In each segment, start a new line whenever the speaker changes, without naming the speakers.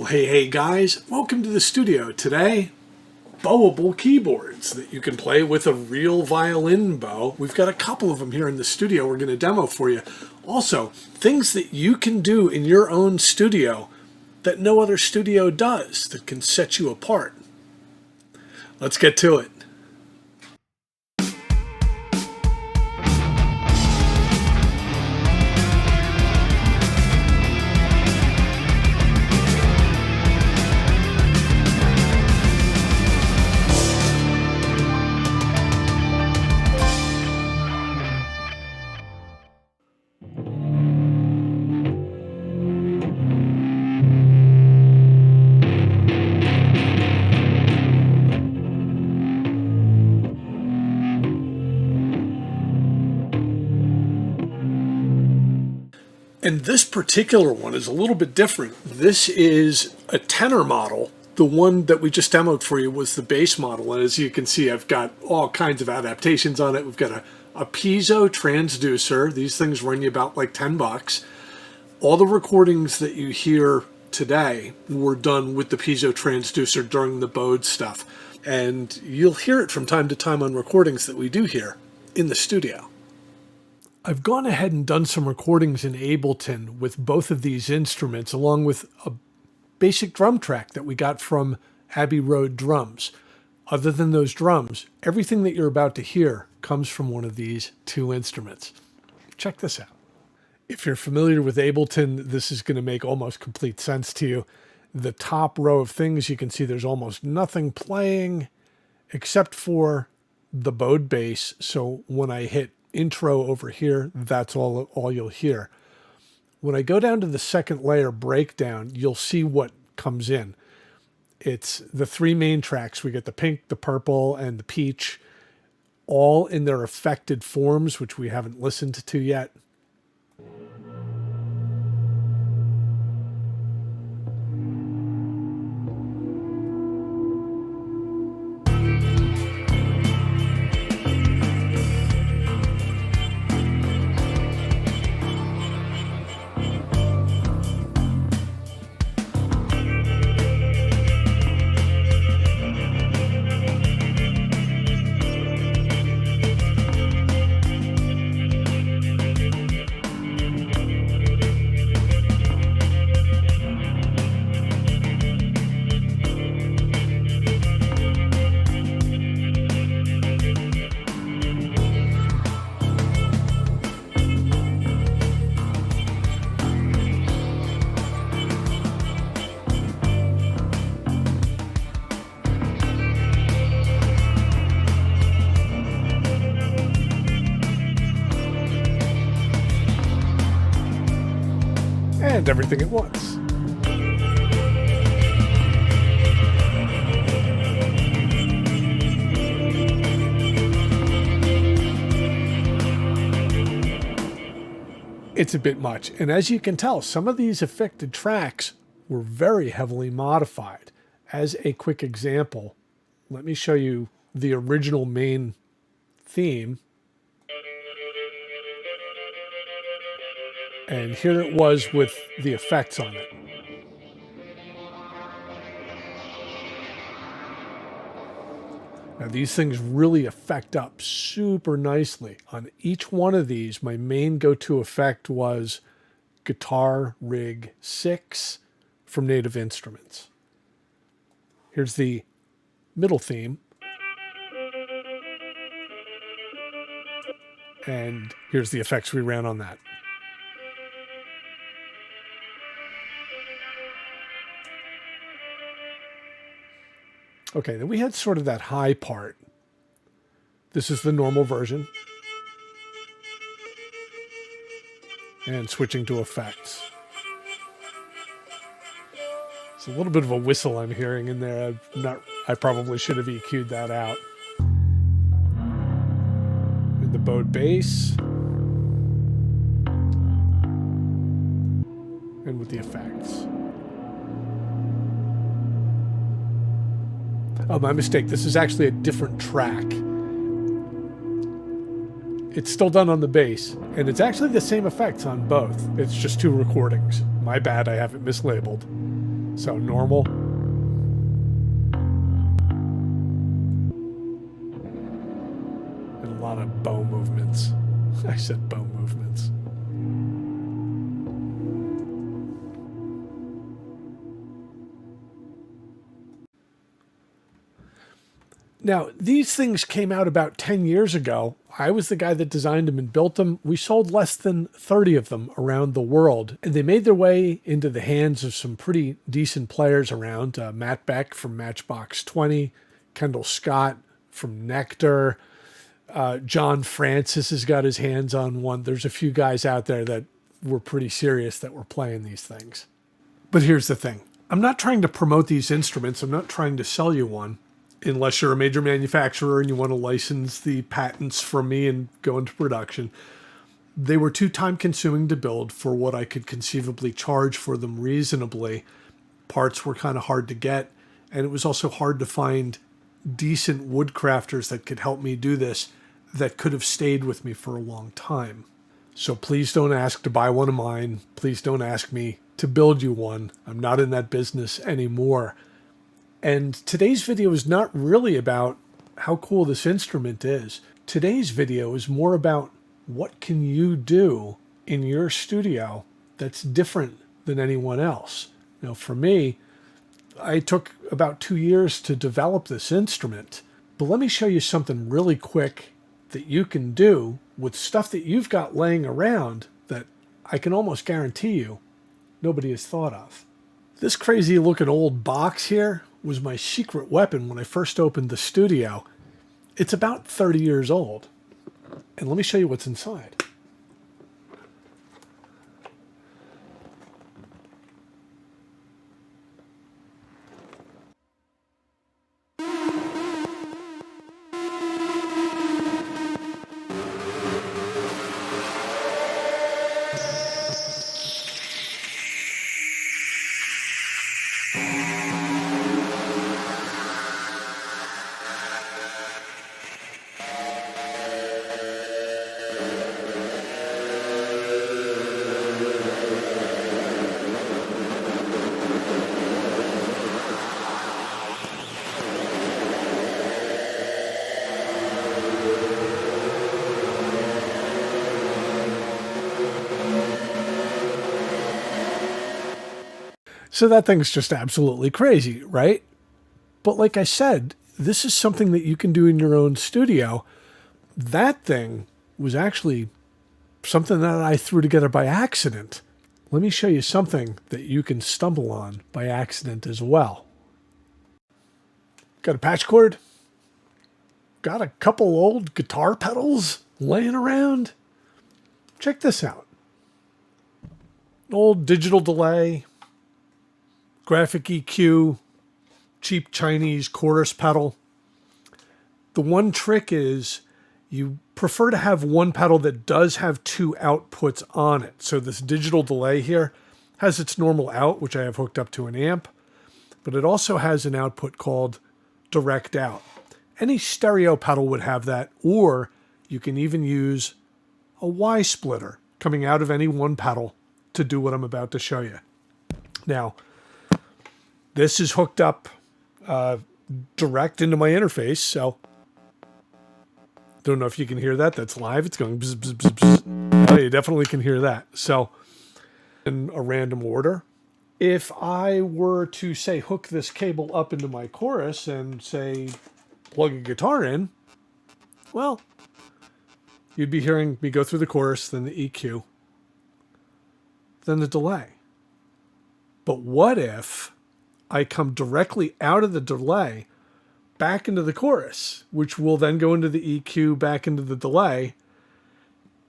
Well, hey guys, welcome to the studio. Today, bowable keyboards that you can play with a real violin bow. We've got a couple of them here in the studio we're going to demo for you. Also, things that you can do in your own studio that no other studio does that can set you apart. Let's get to it. And this particular one is a little bit different. This is a tenor model. The one that we just demoed for you was the bass model. And as you can see, I've got all kinds of adaptations on it. We've got a piezo transducer. These things run you about like 10 bucks. All the recordings that you hear today were done with the piezo transducer during the bowed stuff. And you'll hear it from time to time on recordings that we do here in the studio. I've gone ahead and done some recordings in Ableton with both of these instruments, along with a basic drum track that we got from Abbey Road Drums. Other than those drums, everything that you're about to hear comes from one of these two instruments. Check this out. If you're familiar with Ableton, this is going to make almost complete sense to you. The top row of things, you can see there's almost nothing playing except for the bowed bass. So when I hit intro over here, that's all you'll hear. When I go down to the second layer breakdown, you'll see what comes in. It's the three main tracks. We get the pink, the purple, and the peach, all in their affected forms, which we haven't listened to yet. And everything at once. It's a bit much, and as you can tell, some of these affected tracks were very heavily modified. As a quick example, let me show you the original main theme. And here it was with the effects on it. Now these things really effect up super nicely. On each one of these, my main go-to effect was Guitar Rig 6 from Native Instruments. Here's the middle theme. And here's the effects we ran on that. Okay, then we had sort of that high part. This is the normal version. And switching to effects. It's a little bit of a whistle I'm hearing in there. I probably should have EQ'd that out. And the bowed bass. And with the effects. Oh, my mistake. This is actually a different track. It's still done on the bass, and it's actually the same effects on both. It's just two recordings. My bad, I have it mislabeled. So normal. And a lot of bow movements. I said bow movements. Now, these things came out about 10 years ago. I was the guy that designed them and built them. We sold less than 30 of them around the world, and they made their way into the hands of some pretty decent players around. Matt Beck from Matchbox 20, Kendall Scott from Nectar, John Francis has got his hands on one. There's a few guys out there that were pretty serious that were playing these things. But here's the thing. I'm not trying to promote these instruments. I'm not trying to sell you one. Unless you're a major manufacturer and you want to license the patents from me and go into production. They were too time consuming to build for what I could conceivably charge for them reasonably. Parts were kind of hard to get, and it was also hard to find decent woodcrafters that could help me do this that could have stayed with me for a long time. So please don't ask to buy one of mine. Please don't ask me to build you one. I'm not in that business anymore. And today's video is not really about how cool this instrument is. Today's video is more about what can you do in your studio that's different than anyone else. Now, for me, I took about 2 years to develop this instrument, but let me show you something really quick that you can do with stuff that you've got laying around that I can almost guarantee you nobody has thought of. This crazy looking old box here was my secret weapon when I first opened the studio. It's about 30 years old. And let me show you what's inside. So that thing's just absolutely crazy, right? But like I said, this is something that you can do in your own studio. That thing was actually something that I threw together by accident. Let me show you something that you can stumble on by accident as well. Got a patch cord. Got a couple old guitar pedals laying around. Check this out. Old digital delay. Graphic EQ, cheap Chinese chorus pedal. The one trick is you prefer to have one pedal that does have two outputs on it. So this digital delay here has its normal out, which I have hooked up to an amp, but it also has an output called direct out. Any stereo pedal would have that, or you can even use a Y splitter coming out of any one pedal to do what I'm about to show you. Now, this is hooked up direct into my interface, so don't know if you can hear that. That's live. It's going bzz, bzz, bzz, bzz. Oh, you definitely can hear that. So in a random order, if I were to, say, hook this cable up into my chorus and, say, plug a guitar in, well, you'd be hearing me go through the chorus, then the EQ, then the delay. But what if I come directly out of the delay back into the chorus, which will then go into the EQ, back into the delay,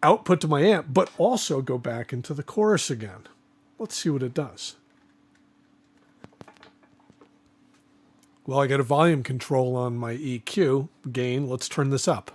output to my amp, but also go back into the chorus again? Let's see what it does. Well, I got a volume control on my EQ gain. Let's turn this up.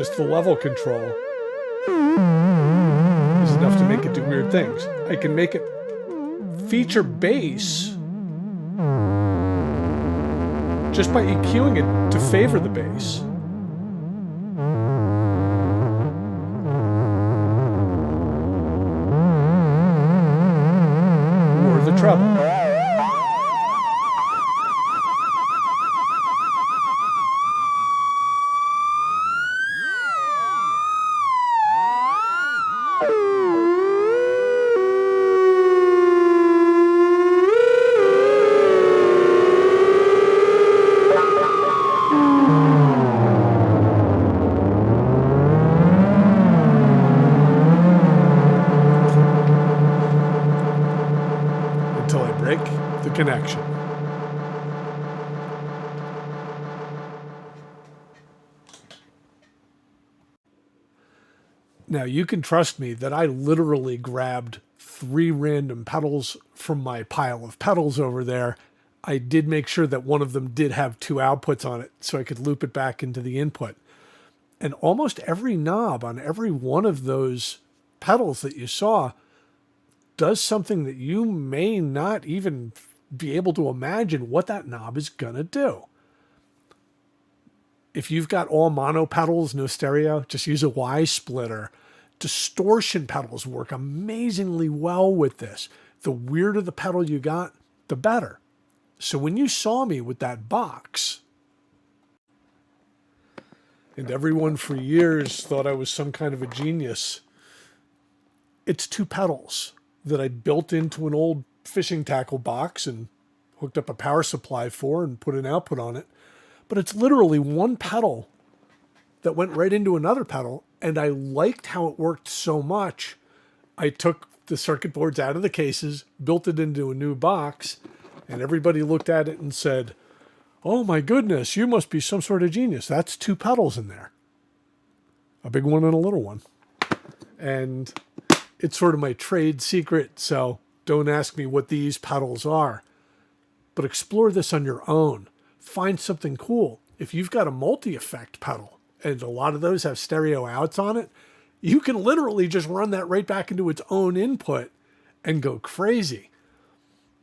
just the level control is enough to make it do weird things. I can make it feature bass just by EQing it to favor the bass. Or the treble. Until I break the connection. Now you can trust me that I literally grabbed 3 random pedals from my pile of pedals over there. I did make sure that one of them did have 2 outputs on it so I could loop it back into the input. And almost every knob on every one of those pedals that you saw does something that you may not even be able to imagine what that knob is going to do. If you've got all mono pedals, no stereo, just use a Y splitter. Distortion pedals work amazingly well with this. The weirder the pedal you got, the better. So when you saw me with that box, and everyone for years thought I was some kind of a genius, it's 2 pedals that I built into an old fishing tackle box and hooked up a power supply for and put an output on it. But it's literally 1 pedal that went right into another pedal, and I liked how it worked so much. I took the circuit boards out of the cases, built it into a new box, and everybody looked at it and said, "Oh my goodness, you must be some sort of genius. That's 2 pedals in there. A big one and a little one." And it's sort of my trade secret, so don't ask me what these pedals are. But explore this on your own. Find something cool. If you've got a multi-effect pedal, and a lot of those have stereo outs on it, you can literally just run that right back into its own input and go crazy.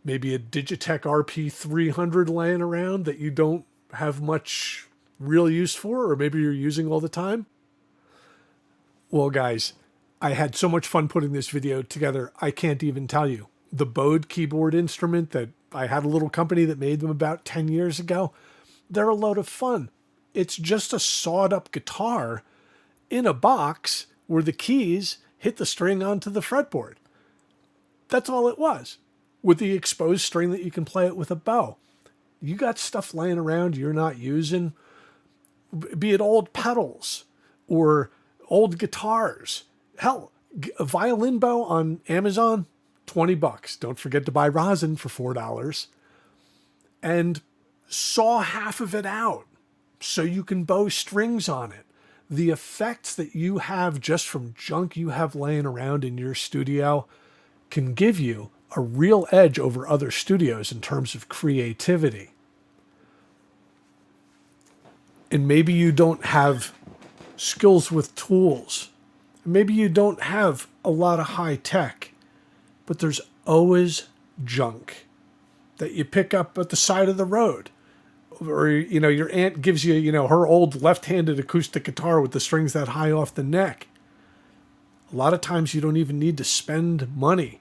Maybe a Digitech RP300 laying around that you don't have much real use for, or maybe you're using all the time. Well, guys, I had so much fun putting this video together, I can't even tell you. The Bowable keyboard instrument that I had a little company that made them about 10 years ago, they're a load of fun. It's just a sawed up guitar in a box where the keys hit the string onto the fretboard. That's all it was, with the exposed string that you can play it with a bow. You got stuff laying around you're not using, be it old pedals or old guitars. Hell, a violin bow on Amazon, $20. Don't forget to buy rosin for $4. And saw half of it out so you can bow strings on it. The effects that you have just from junk you have laying around in your studio can give you a real edge over other studios in terms of creativity. And maybe you don't have skills with tools. Maybe you don't have a lot of high tech, but there's always junk that you pick up at the side of the road. Or, your aunt gives you, her old left-handed acoustic guitar with the strings that high off the neck. A lot of times you don't even need to spend money.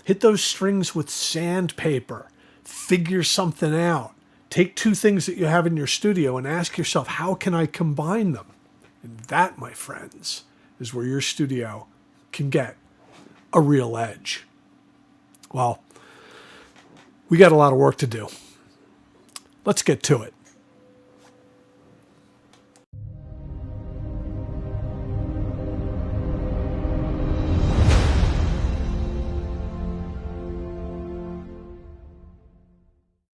Hit those strings with sandpaper. Figure something out. Take 2 things that you have in your studio and ask yourself, how can I combine them? And that, my friends, is where your studio can get a real edge. Well, we got a lot of work to do. Let's get to it.